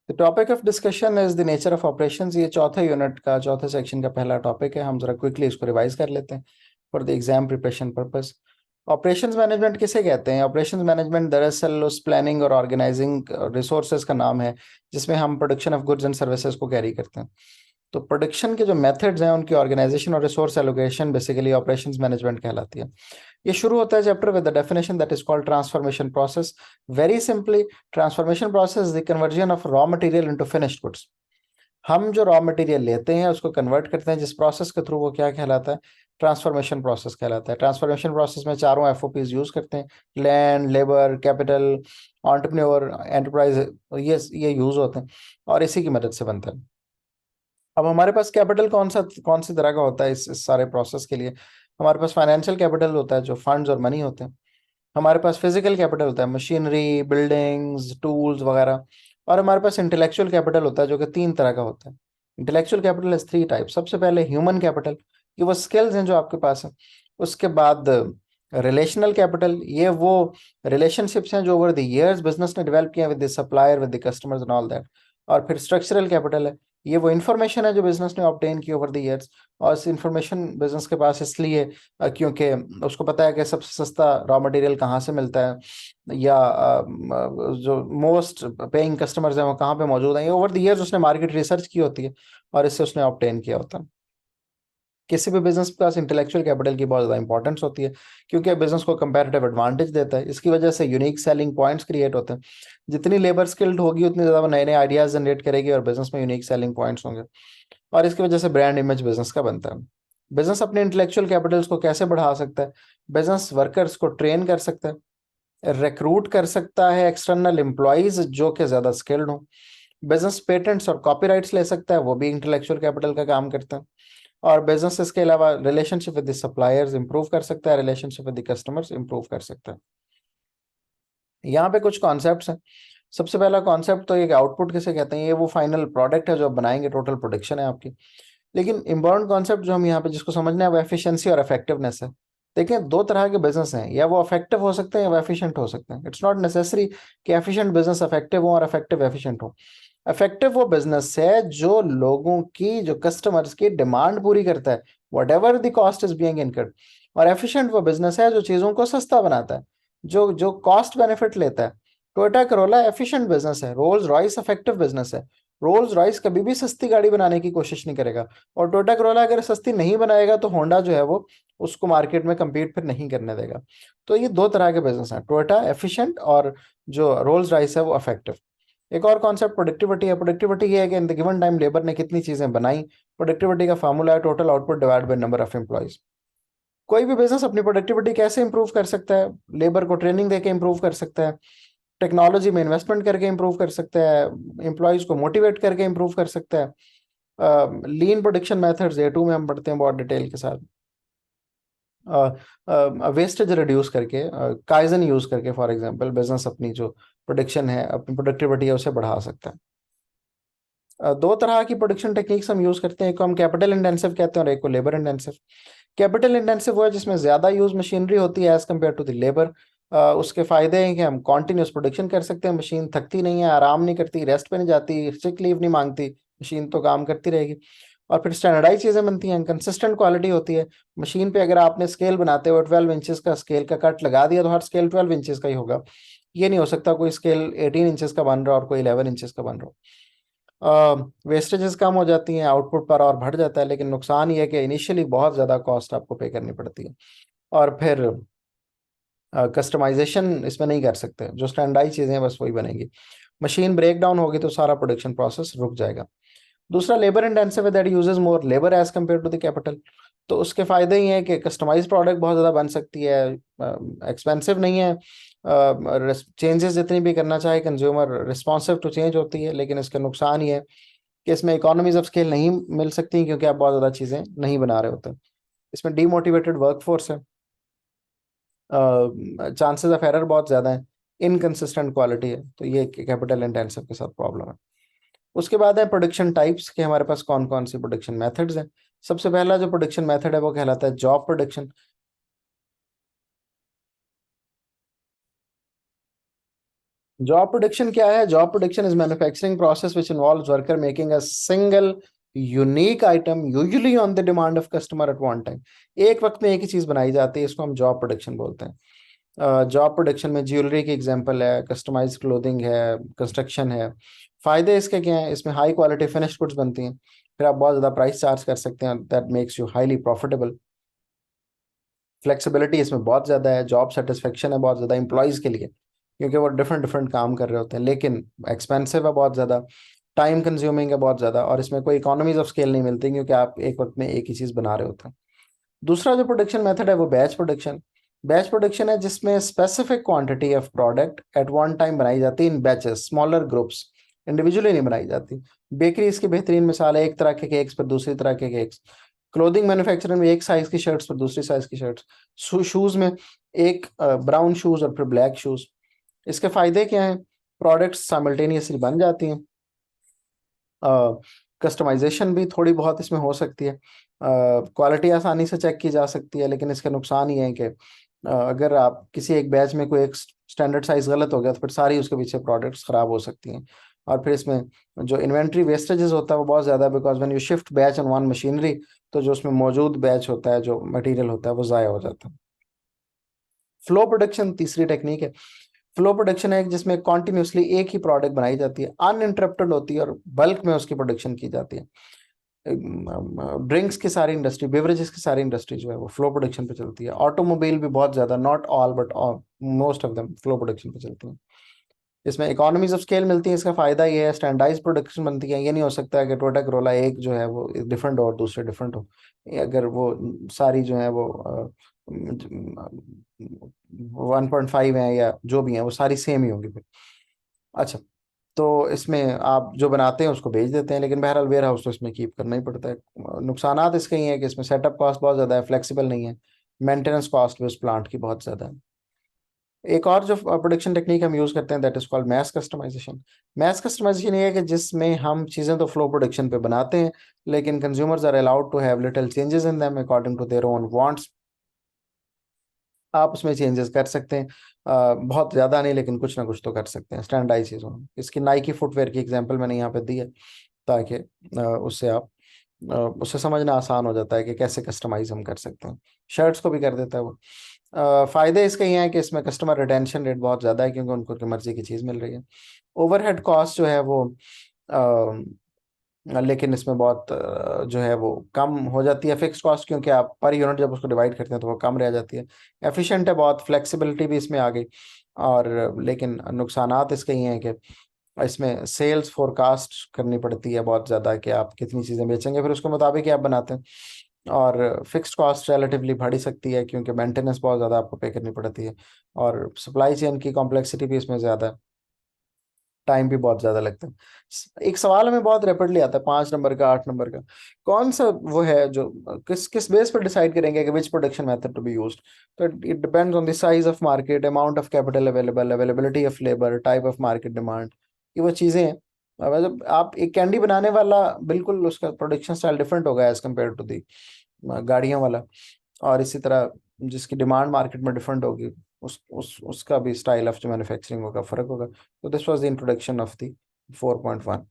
The topic of discussion is the nature of operations. ये चौथे unit का चौथे सेक्शन का पहला टॉपिक है। हम जरा क्विकली इसको रिवाइज कर लेते हैं for the exam preparation purpose. Operations management किसे कहते हैं? ऑपरेशंस मैनेजमेंट दरअसल उस प्लानिंग और ऑर्गेनाइजिंग रिसोर्सेज का नाम है जिसमें हम production of goods and services को कैरी करते हैं। तो प्रोडक्शन के जो मेथड्स हैं उनकी ऑर्गेनाइजेशन और resource allocation basically operations management कहलाती है। ये शुरू होता है chapter with the definition that is called transformation process. Very simply, transformation process is the conversion of raw material into finished goods. हम जो रॉ मटेरियल लेते हैं उसको कन्वर्ट करते हैं, जिस प्रोसेस के थ्रू वो क्या कहलाता है? ट्रांसफॉर्मेशन प्रोसेस कहलाता है। ट्रांसफॉर्मेशन प्रोसेस में चारों एफओपीज यूज करते हैं, land, labour, capital, entrepreneur, enterprise, ये यूज होते हैं और इसी की मदद से बनता है। अब हमारे पास कैपिटल कौन सी तरह का होता है इस सारे प्रोसेस के लिए? हमारे पास फाइनेंशियल कैपिटल होता है जो फंड्स और मनी होते हैं। हमारे पास फिजिकल कैपिटल होता है, मशीनरी, बिल्डिंग्स, टूल्स वगैरह। और हमारे पास इंटेलेक्चुअल कैपिटल होता है जो कि तीन तरह का होता है। Intellectual capital is three type. सबसे पहले ह्यूमन कैपिटल, ये वो स्किल्स हैं जो आपके पास है। उसके बाद रिलेशनल कैपिटल, ये वो रिलेशनशिप्स हैं जो ओवर द इयर्स बिजनेस ने डेवलप किए with the supplier, with the customers and all that. और फिर स्ट्रक्चरल कैपिटल है, ये वो इन्फॉर्मेशन है जो बिजनेस ने ऑब्टेन की ओवर द इयर्स। और इस इंफॉर्मेशन बिजनेस के पास इसलिए क्योंकि उसको पता है कि सबसे सस्ता रॉ मटेरियल कहाँ से मिलता है, या जो मोस्ट पेइंग कस्टमर्स हैं वो कहाँ पे मौजूद हैं। ये ओवर द इयर्स उसने मार्केट रिसर्च की होती है और इससे उसने ऑब्टेन किया होता है। किसी भी बिजनेस के पास इंटेलेक्चुअल कैपिटल की बहुत ज़्यादा इंपॉर्टेंस होती है क्योंकि बिजनेस को कंपैरेटिव एडवांटेज देता है। इसकी वजह से यूनिक सेलिंग पॉइंट्स क्रिएट होते हैं। जितनी लेबर स्किल्ड होगी उतनी ज़्यादा वो नए नए आइडियाज जनरेट करेगी और बिजनेस में यूनिक सेलिंग पॉइंट्स होंगे और इसकी वजह से ब्रांड इमेज बिजनेस का बनता है। बिजनेस अपने इंटेलेक्चुअल कैपिटल्स को कैसे बढ़ा सकता है? बिजनेस वर्कर्स को ट्रेन कर सकता है, रिक्रूट कर सकता है एक्सटर्नल एम्प्लॉयज जो कि ज़्यादा स्किल्ड हो। बिजनेस पेटेंट्स और कॉपीराइट्स ले सकता है, वो भी इंटेलेक्चुअल कैपिटल का काम करता है। और बिजनेस इसके अलावा relationship with the suppliers improve कर सकता है, relationship with the customers improve कर सकता है। यहाँ पे कुछ कॉन्सेप्ट्स हैं। सबसे पहला कॉन्सेप्ट तो ये कि आउटपुट किसे कहते हैं? ये वो फाइनल प्रोडक्ट है जो आप बनाएंगे, टोटल प्रोडक्शन है आपकी। लेकिन इंपॉर्टेंट कॉन्सेप्ट जो हम यहाँ पे जिसको समझना है वो एफिशिएंसी और इफेक्टिवनेस है। देखिए, दो तरह के बिजनेस हैं, या वो इफेक्टिव हो सकते हैं या वो एफिशिएंट हो सकते हैं। इट्स नॉट नेसेसरी कि एफिशिएंट बिजनेस इफेक्टिव हो और इफेक्टिव एफिशिएंट हो। इफेक्टिव वो बिजनेस है जो लोगों की, जो कस्टमर्स की डिमांड पूरी करता है, what ever the cost is being incurred. और एफिशिएंट वो बिजनेस है जो चीज़ों को सस्ता बनाता है, जो जो कॉस्ट बेनिफिट लेता है। टोयोटा करोला एफिशिएंट बिजनेस है, रोल्स रॉयस इफेक्टिव बिजनेस है। रोल्स रॉयस कभी भी सस्ती गाड़ी बनाने की कोशिश नहीं करेगा, और टोयोटा करोला अगर सस्ती नहीं बनाएगा तो होंडा जो है वो उसको मार्केट में कम्पीट फिर नहीं करने देगा। तो ये दो तरह के बिजनेस हैं, टोयोटा एफिशिएंट और जो रोल्स रॉयस है वो इफेक्टिव। एक और कॉन्सेप्ट प्रोडक्टिविटी है। प्रोडक्टिविटी ये है कि in the given time labour ने कितनी चीजें बनाई। प्रोडक्टिविटी का फार्मूला है total output divide by number of employees. कोई भी बिजनेस अपनी प्रोडक्टिविटी कैसे इंप्रूव कर सकता है? लेबर को ट्रेनिंग देके इंप्रूव कर सकता है, टेक्नोलॉजी में इन्वेस्टमेंट करके इंप्रूव कर सकता है, एम्प्लॉयज को मोटिवेट करके इंप्रूव कर सकता है। लीन प्रोडक्शन मेथड्स A2 में हम पढ़ते हैं बहुत डिटेल के साथ। वेस्टेज रिड्यूस करके, काइजन यूज करके फॉर एग्जांपल बिजनेस अपनी जो प्रोडक्शन है, अपनी प्रोडक्टिविटी है उसे बढ़ा सकता है। दो तरह की प्रोडक्शन टेक्निक्स हम यूज करते हैं, एक को हम कैपिटल इंटेंसिव कहते हैं और एक को लेबर इंटेंसिव। कैपिटल इंटेंसिव वो है जिसमें ज्यादा यूज मशीनरी होती है as compare to the labour. उसके फायदे हैं कि हम कॉन्टिन्यूस प्रोडक्शन कर सकते हैं, मशीन थकती नहीं है, आराम नहीं करती, रेस्ट पे नहीं जाती, सिक लीव नहीं मांगती, मशीन तो काम करती रहेगी। और फिर स्टैंडर्डाइज चीजें बनती हैं, कंसिस्टेंट क्वालिटी होती है। मशीन पे अगर आपने स्केल बनाते हो 12 इंचेस का स्केल का कट लगा दिया तो हर स्केल 12 इंचेस का ही होगा। ये नहीं हो सकता कोई स्केल 18 इंचेस का बन रहा और कोई 11 इंचेस का बन रहा। वेस्टेजेस कम हो जाती हैं, आउटपुट पर और बढ़ जाता है, लेकिन नुकसान ये है कि इनिशियली बहुत ज़्यादा कॉस्ट आपको पे करनी पड़ती है। और फिर कस्टमाइजेशन इसमें नहीं कर सकते, जो स्टैंडर्डाइज चीज़ें हैं बस वही बनेंगी। मशीन ब्रेक डाउन होगी तो सारा प्रोडक्शन प्रोसेस रुक जाएगा। दूसरा लेबर इंटेंसिव है, that uses more labour as compare to the capital. तो उसके फायदे ही हैं कि कस्टमाइज प्रोडक्ट बहुत ज़्यादा बन सकती है, एक्सपेंसिव नहीं है, चेंजेस जितनी भी करना चाहे कंज्यूमर रिस्पॉन्सिव टू चेंज होती है। लेकिन इसका नुकसान ये है कि इसमें इकोनॉमीज ऑफ स्केल नहीं मिल सकती क्योंकि आप बहुत ज़्यादा चीज़ें नहीं बना रहे होते। इसमें डीमोटिवेटेड वर्कफोर्स है, चांसेस ऑफ एरर बहुत ज़्यादा है, इनकंसिस्टेंट क्वालिटी है। तो ये कैपिटल इंटेंसिव के साथ प्रॉब्लम है। उसके बाद है प्रोडक्शन टाइप्स के हमारे पास कौन कौन सी प्रोडक्शन मेथड्स हैं। सबसे पहला जो प्रोडक्शन मेथड है वो कहलाता है जॉब प्रोडक्शन। जॉब प्रोडक्शन क्या है? Job production is manufacturing process which involves worker making a single unique item usually on the demand of customer at one time. एक वक्त में एक ही चीज बनाई जाती है, इसको हम जॉब प्रोडक्शन बोलते हैं। जॉब प्रोडक्शन में ज्वेलरी की एग्जांपल है, कस्टमाइज्ड क्लोथिंग है, कंस्ट्रक्शन है। फायदे इसके क्या हैं? इसमें हाई क्वालिटी फिनिश्ड गुड्स बनती हैं, फिर आप बहुत ज़्यादा प्राइस चार्ज कर सकते हैं, that makes you highly profitable. Flexibility इसमें बहुत ज़्यादा है, जॉब सेटिस्फेक्शन है बहुत ज़्यादा एम्प्लॉयज़ के लिए, क्योंकि वो डिफरेंट डिफरेंट काम कर रहे होते हैं, लेकिन एक्सपेंसिव है बहुत ज़्यादा, टाइम कंज्यूमिंग है बहुत ज़्यादा, और इसमें कोई इकोनॉमीज ऑफ स्केल नहीं मिलती क्योंकि आप एक वक्त में एक ही चीज़ बना रहे होते हैं। दूसरा जो प्रोडक्शन मेथड है वो बैच प्रोडक्शन। बैच प्रोडक्शन है जिसमें specific quantity of product at one time बनाई जाती है इन बैचेस, स्मॉलर ग्रुप्स, इंडिविजुअली नहीं बनाई जाती। बेकरी इसकी बेहतरीन मिसाल है, एक तरह के केक्स पर दूसरी तरह के केक्स। क्लोथिंग मैन्युफैक्चरिंग में एक साइज की शर्ट्स पर दूसरी साइज की शर्ट्स। शूज में एक ब्राउन शूज और फिर ब्लैक शूज। इसके फायदे क्या हैं? प्रोडक्ट्स साइमल्टेनियसली बन जाती हैं, कस्टमाइजेशन भी थोड़ी बहुत इसमें हो सकती है, क्वालिटी आसानी से चेक की जा सकती है, लेकिन इसके नुकसान ये हैं कि अगर आप किसी एक बैच में कोई एक स्टैंडर्ड साइज गलत हो गया तो फिर सारी उसके पीछे प्रोडक्ट्स खराब हो सकती हैं। और फिर इसमें जो इन्वेंट्री वेस्टेजेस होता है वो बहुत ज़्यादा, because when you shift batch on one machinery, तो जो उसमें मौजूद बैच होता है, जो मटेरियल होता है, वो ज़ाया हो जाता है। फ्लो प्रोडक्शन तीसरी टेक्निक है। फ्लो प्रोडक्शन है जिसमें कॉन्टिन्यूसली एक ही प्रोडक्ट बनाई जाती है, अनइंटरप्टेड होती है और बल्क में उसकी प्रोडक्शन की जाती है। ड्रिंक्स की सारी इंडस्ट्री, बेवरेजेस की सारी इंडस्ट्री जो है वो फ्लो प्रोडक्शन पे चलती है। ऑटोमोबाइल भी बहुत ज़्यादा, not all but most of them flow production पे चलती हैं। इसमें इकोनॉमीज ऑफ स्केल मिलती है, इसका फायदा ये है, स्टैंडर्डाइज प्रोडक्शन बनती है। ये नहीं हो सकता है कि टोयोटा करोला एक जो है वो डिफरेंट हो और दूसरे डिफरेंट हो। अगर वो सारी जो है वो 1.5 है या जो भी है वो सारी सेम ही होंगी फिर। अच्छा, तो इसमें आप जो बनाते हैं उसको बेच देते हैं, लेकिन बहरहाल वेयर हाउस तो इसमें कीप करना ही पड़ता है। नुकसानात इसके ही हैं कि इसमें सेटअप कॉस्ट बहुत ज़्यादा है, फ्लेक्सिबल नहीं है, मेंटेनेंस कॉस्ट भी उस प्लांट की बहुत ज़्यादा है। एक और जो प्रोडक्शन टेक्निक हम यूज करते हैं that is called mass customization. Mass customization ये है कि जिसमें हम चीजें तो फ्लो प्रोडक्शन पे बनाते हैं, लेकिन consumers are allowed to have little changes in them according to their own wants. आप उसमें चेंजेस कर सकते हैं, बहुत ज़्यादा नहीं लेकिन कुछ ना कुछ तो कर सकते हैं स्टैंडर्डाइज चीज़ों में। इसकी नाइकी फुटवेयर की एग्जांपल मैंने यहाँ पे दी है, ताकि उससे आप उससे समझना आसान हो जाता है कि कैसे कस्टमाइज हम कर सकते हैं। शर्ट्स को भी कर देता है वो। फायदे इसके ये हैं कि इसमें कस्टमर रिटेंशन रेट बहुत ज़्यादा है क्योंकि उनको उनकी मर्जी की चीज़ मिल रही है। ओवरहेड कॉस्ट जो है वो लेकिन इसमें बहुत जो है वो कम हो जाती है, फिक्स कॉस्ट, क्योंकि आप पर यूनिट जब उसको डिवाइड करते हैं तो वो कम रह जाती है। एफिशिएंट है बहुत, फ्लेक्सिबिलिटी भी इसमें आ गई। और लेकिन नुकसानात इसके ये हैं कि इसमें सेल्स फोरकास्ट करनी पड़ती है बहुत ज़्यादा कि आप कितनी चीज़ें बेचेंगे, फिर उसके मुताबिक ही आप बनाते हैं। और फिक्स्ड कॉस्ट रिलेटिवली बढ़ ही सकती है क्योंकि मेंटेनेंस बहुत ज़्यादा आपको पे करनी पड़ती है, और सप्लाई चेन की कॉम्प्लेक्सिटी भी इसमें ज़्यादा है, टाइम भी बहुत ज्यादा लगता है। एक सवाल हमें बहुत रैपिडली आता है, 5 नंबर का, 8 नंबर का। कौन सा वो है जो किस किस बेस पर डिसाइड करेंगे कि which production method to be used? तो it depends on the size of market, amount of capital available, availability of labour, type of market demand. ये वो चीजें हैं। मतलब आप एक कैंडी बनाने वाला, बिल्कुल उसका प्रोडक्शन स्टाइल डिफरेंट होगा एज कम्पेयर टू दी गाड़ियों वाला। और इसी तरह जिसकी डिमांड मार्केट में डिफरेंट होगी, उसका भी स्टाइल ऑफ जो मैन्युफैक्चरिंग होगा फर्क होगा। तो this was the introduction of the 4.1।